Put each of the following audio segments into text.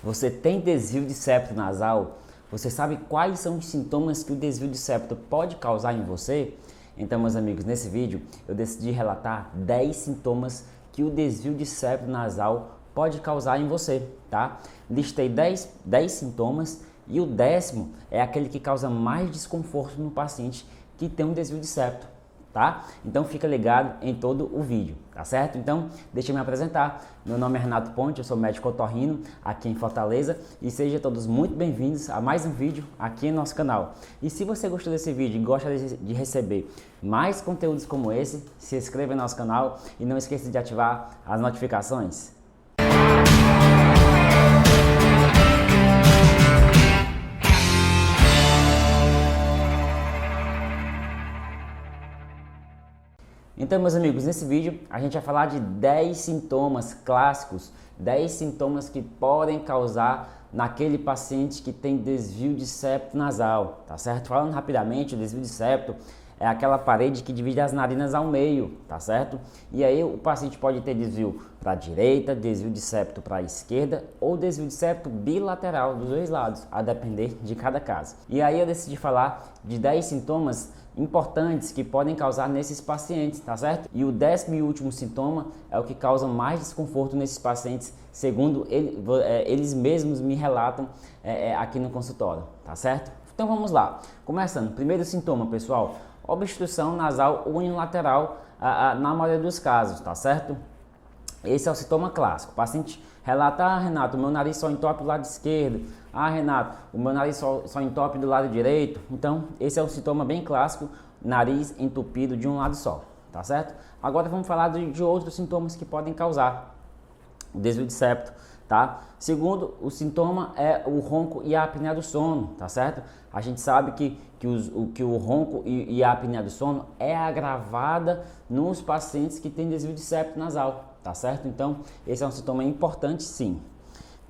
Você tem desvio de septo nasal? Você sabe quais são os sintomas que o desvio de septo pode causar em você? Então, meus amigos, nesse vídeo eu decidi relatar 10 sintomas que o desvio de septo nasal pode causar em você, tá? Listei 10 sintomas e o 10º é aquele que causa mais desconforto no paciente que tem um desvio de septo, tá? Então fica ligado em todo o vídeo, tá certo? Então deixa eu me apresentar. Meu nome é Renato Ponte, eu sou médico otorrino aqui em Fortaleza e sejam todos muito bem-vindos a mais um vídeo aqui em nosso canal. E se você gostou desse vídeo e gosta de receber mais conteúdos como esse, se inscreva no nosso canal e não esqueça de ativar as notificações. Então, meus amigos, nesse vídeo a gente vai falar de 10 sintomas clássicos, 10 sintomas que podem causar naquele paciente que tem desvio de septo nasal, tá certo? Falando rapidamente, o desvio de septo é aquela parede que divide as narinas ao meio, tá certo? E aí o paciente pode ter desvio para a direita, desvio de septo para a esquerda ou desvio de septo bilateral dos dois lados, a depender de cada caso. E aí eu decidi falar de 10 sintomas importantes que podem causar nesses pacientes, tá certo? E o 10º e último sintoma é o que causa mais desconforto nesses pacientes, segundo eles mesmos me relatam aqui no consultório, tá certo? Então vamos lá. Começando, primeiro sintoma, pessoal, obstrução nasal unilateral na maioria dos casos, tá certo? Esse é o sintoma clássico. O paciente relata: Renato, o meu nariz só entope do lado esquerdo. Renato, o meu nariz só entope do lado direito. Então, esse é um sintoma bem clássico, nariz entupido de um lado só, tá certo? Agora vamos falar de outros sintomas que podem causar o desvio de septo, tá? Segundo, o sintoma é o ronco e a apneia do sono, tá certo? A gente sabe que o ronco e a apneia do sono é agravada nos pacientes que têm desvio de septo nasal, tá certo? Então, esse é um sintoma importante, sim.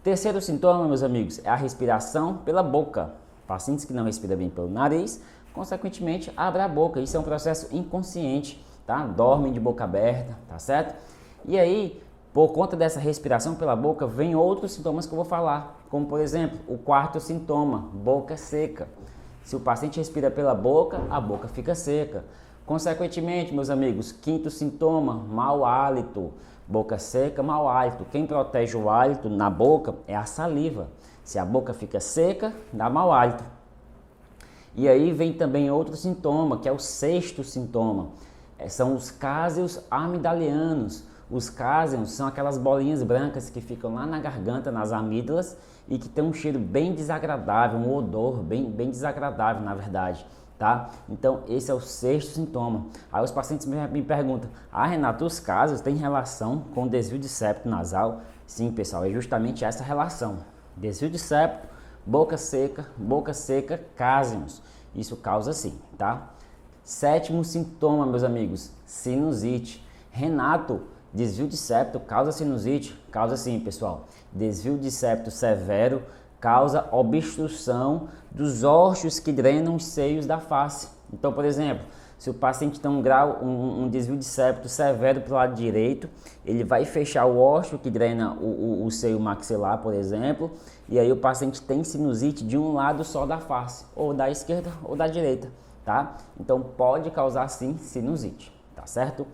Terceiro sintoma, meus amigos, é a respiração pela boca. Pacientes que não respiram bem pelo nariz, consequentemente, abrem a boca. Isso é um processo inconsciente, tá? Dormem de boca aberta, tá certo? E aí, por conta dessa respiração pela boca, vem outros sintomas que eu vou falar, como por exemplo, o quarto sintoma, boca seca. Se o paciente respira pela boca, a boca fica seca. Consequentemente, meus amigos, quinto sintoma, mau hálito. Boca seca, mau hálito. Quem protege o hálito na boca é a saliva. Se a boca fica seca, dá mau hálito. E aí vem também outro sintoma, que é o sexto sintoma. São os cásios amidalianos. Os cásios são aquelas bolinhas brancas que ficam lá na garganta, nas amígdalas, e que tem um cheiro bem desagradável, um odor bem desagradável, na verdade. Tá? Então, esse é o sexto sintoma. Aí os pacientes me perguntam: Renato, os casos têm relação com desvio de septo nasal? Sim, pessoal, é justamente essa relação. Desvio de septo, boca seca, cásios. Isso causa sim, tá? Sétimo sintoma, meus amigos, sinusite. Renato, desvio de septo causa sinusite? Causa sim, pessoal. Desvio de septo severo causa obstrução dos ossos que drenam os seios da face. Então, por exemplo, se o paciente tem um desvio de septo severo para o lado direito, ele vai fechar o osso que drena o seio maxilar, por exemplo, e aí o paciente tem sinusite de um lado só da face, ou da esquerda ou da direita, tá? Então, pode causar sim sinusite, tá certo?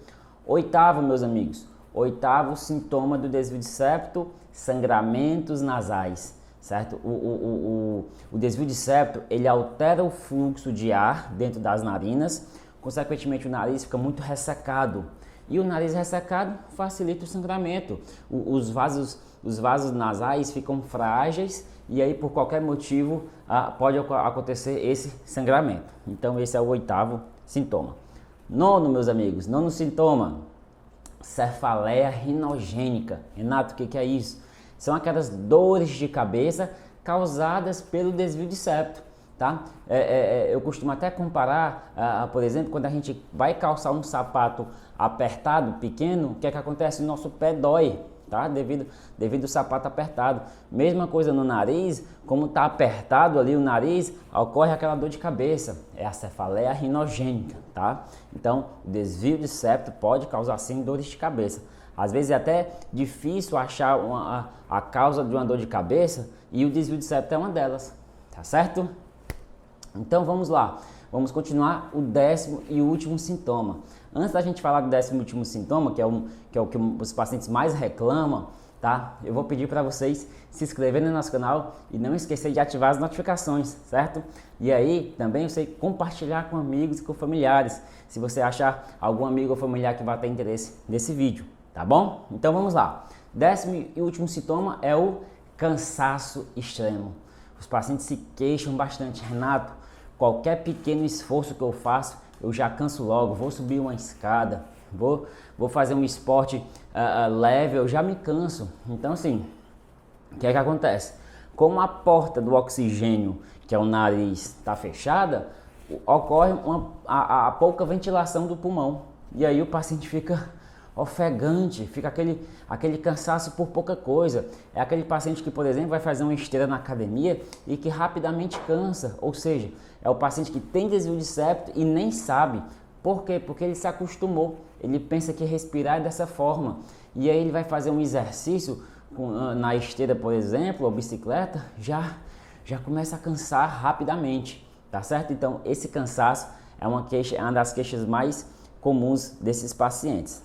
Oitavo, meus amigos, oitavo sintoma do desvio de septo, sangramentos nasais. Certo? O desvio de septo, ele altera o fluxo de ar dentro das narinas, consequentemente o nariz fica muito ressecado. E o nariz ressecado facilita o sangramento. Os vasos nasais ficam frágeis e aí por qualquer motivo pode acontecer esse sangramento. Então esse é o oitavo sintoma. Nono, meus amigos, nono sintoma, cefaleia rinogênica. Renato, o que é isso? São aquelas dores de cabeça causadas pelo desvio de septo, tá? Eu costumo até comparar, por exemplo, quando a gente vai calçar um sapato apertado, pequeno, o que é que acontece? O nosso pé dói, tá? Devido ao sapato apertado. Mesma coisa no nariz, como está apertado ali o nariz, ocorre aquela dor de cabeça. É a cefaleia rinogênica, tá? Então, o desvio de septo pode causar sim dores de cabeça. Às vezes é até difícil achar a causa de uma dor de cabeça e o desvio de septo é uma delas, tá certo? Então vamos lá, vamos continuar o 10º e último sintoma. Antes da gente falar do 10º e último sintoma, que é o que os pacientes mais reclamam, tá? Eu vou pedir para vocês se inscreverem no nosso canal e não esquecer de ativar as notificações, certo? E aí também você compartilhar com amigos e com familiares, se você achar algum amigo ou familiar que vai ter interesse nesse vídeo, tá bom? Então vamos lá. 10º e último sintoma é o cansaço extremo. Os pacientes se queixam bastante, Renato, qualquer pequeno esforço que eu faço, eu já canso logo, vou subir uma escada, vou fazer um esporte leve, eu já me canso. Então assim, o que é que acontece? Como a porta do oxigênio, que é o nariz, está fechada, ocorre a pouca ventilação do pulmão. E aí o paciente fica ofegante, fica aquele cansaço por pouca coisa. É aquele paciente que, por exemplo, vai fazer uma esteira na academia e que rapidamente cansa. Ou seja, é o paciente que tem desvio de septo e nem sabe. Por quê? Porque ele se acostumou. Ele pensa que respirar é dessa forma. E aí ele vai fazer um exercício na esteira, por exemplo, ou bicicleta, já começa a cansar rapidamente, tá certo? Então, esse cansaço é uma das queixas mais comuns desses pacientes,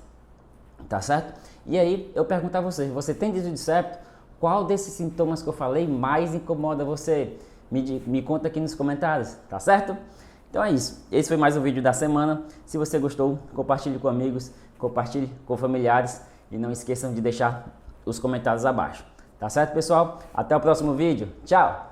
tá certo? E aí, eu pergunto a você tem desvio de septo? Qual desses sintomas que eu falei mais incomoda você? Me conta aqui nos comentários, tá certo? Então é isso, esse foi mais um vídeo da semana. Se você gostou, compartilhe com amigos, compartilhe com familiares e não esqueçam de deixar os comentários abaixo. Tá certo, pessoal? Até o próximo vídeo. Tchau!